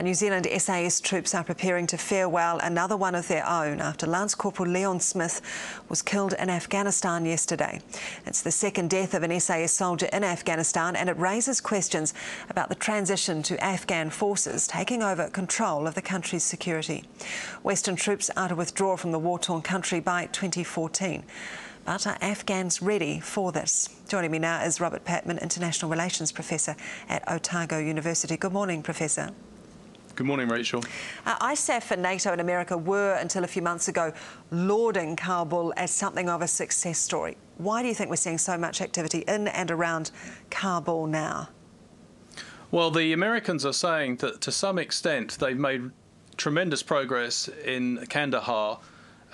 New Zealand SAS troops are preparing to farewell another one of their own after Lance Corporal Leon Smith was killed in Afghanistan yesterday. It's the second death of an SAS soldier in Afghanistan, and it raises questions about the transition to Afghan forces taking over control of the country's security. Western troops are to withdraw from the war-torn country by 2014. But are Afghans ready for this? Joining me now is Robert Patman, International Relations Professor at Otago University. Good morning, Professor. Good morning, Rachel. ISAF and NATO and America were, until a few months ago, lauding Kabul as something of a success story. Why do you think we're seeing so much activity in and around Kabul now? Well, the Americans are saying that to some extent they've made tremendous progress in Kandahar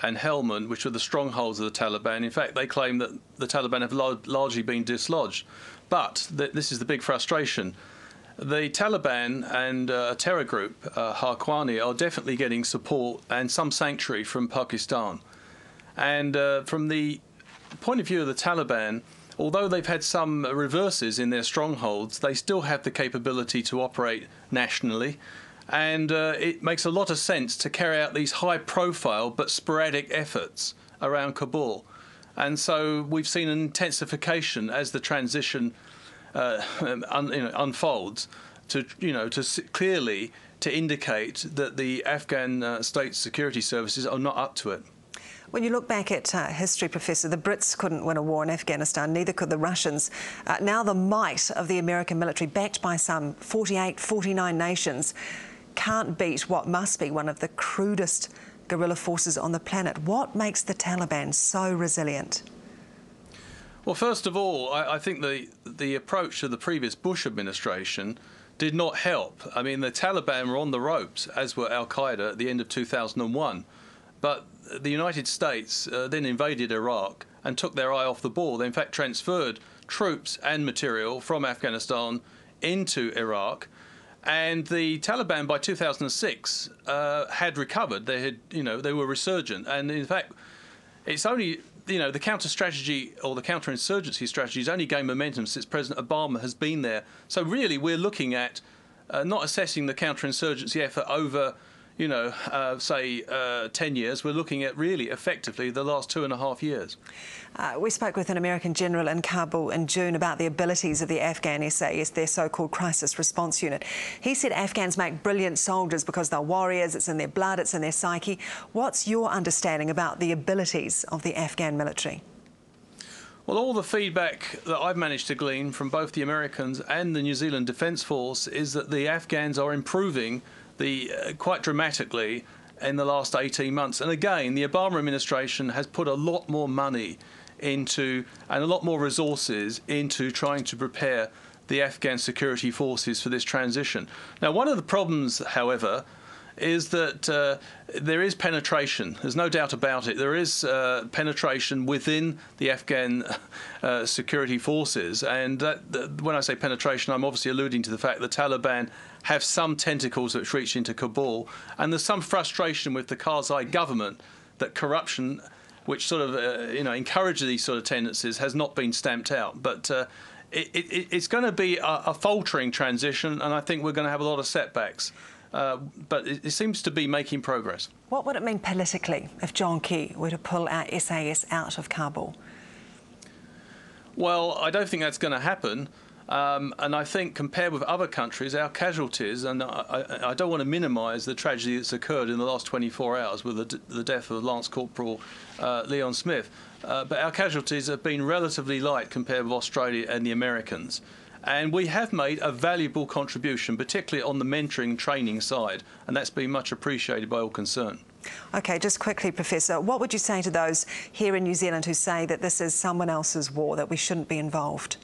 and Helmand, which are the strongholds of the Taliban. In fact, they claim that the Taliban have largely been dislodged. But this is the big frustration. The Taliban and a terror group, Haqqani, are definitely getting support and some sanctuary from Pakistan. And from the point of view of the Taliban, although they've had some reverses in their strongholds, they still have the capability to operate nationally. And it makes a lot of sense to carry out these high-profile but sporadic efforts around Kabul. And so we've seen an intensification as the transition unfolds to clearly to indicate that the Afghan state security services are not up to it. When you look back at history, Professor, the Brits couldn't win a war in Afghanistan, neither could the Russians. Now the might of the American military, backed by some 48, 49 nations, can't beat what must be one of the crudest guerrilla forces on the planet. What makes the Taliban so resilient? Well, first of all, I think the approach of the previous Bush administration did not help. I mean, the Taliban were on the ropes, as were al-Qaeda at the end of 2001. But the United States then invaded Iraq and took their eye off the ball. They, in fact, transferred troops and material from Afghanistan into Iraq. And the Taliban, by 2006, had recovered. They were resurgent. And in fact, it's only, the counter-strategy or the counter-insurgency strategy has only gained momentum since President Obama has been there. So really, we're looking at not assessing the counter-insurgency effort over, say 10 years. We're looking at really effectively the last 2.5 years. We spoke with an American general in Kabul in June about the abilities of the Afghan SAS, their so-called crisis response unit. He said Afghans make brilliant soldiers because they're warriors, it's in their blood, it's in their psyche. What's your understanding about the abilities of the Afghan military? Well, all the feedback that I've managed to glean from both the Americans and the New Zealand Defence Force is that the Afghans are improving quite dramatically in the last 18 months. And again, the Obama administration has put a lot more money into and a lot more resources into trying to prepare the Afghan security forces for this transition. Now, one of the problems, however, is that there is penetration. There's no doubt about it. There is penetration within the Afghan security forces. And when I say penetration, I'm obviously alluding to the fact that the Taliban have some tentacles which reach into Kabul. And there's some frustration with the Karzai government that corruption, which sort of encourages these sort of tendencies, has not been stamped out. But it's going to be a faltering transition, and I think we're going to have a lot of setbacks. But it seems to be making progress. What would it mean politically if John Key were to pull our SAS out of Kabul? Well, I don't think that's going to happen. And I think compared with other countries, our casualties, and I don't want to minimise the tragedy that's occurred in the last 24 hours with the death of Lance Corporal Leon Smith, but our casualties have been relatively light compared with Australia and the Americans. And we have made a valuable contribution, particularly on the mentoring and training side, and that's been much appreciated by all concerned. OK, just quickly, Professor, what would you say to those here in New Zealand who say that this is someone else's war, that we shouldn't be involved?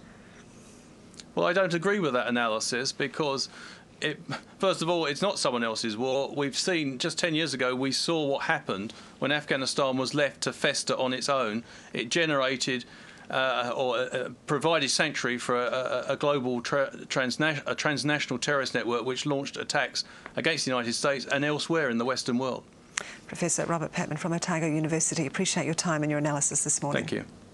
Well, I don't agree with that analysis because, first of all, it's not someone else's war. We've seen, just 10 years ago, we saw what happened when Afghanistan was left to fester on its own. It generated provided sanctuary for a global transnational terrorist network which launched attacks against the United States and elsewhere in the Western world. Professor Robert Patman from Otago University, appreciate your time and your analysis this morning. Thank you.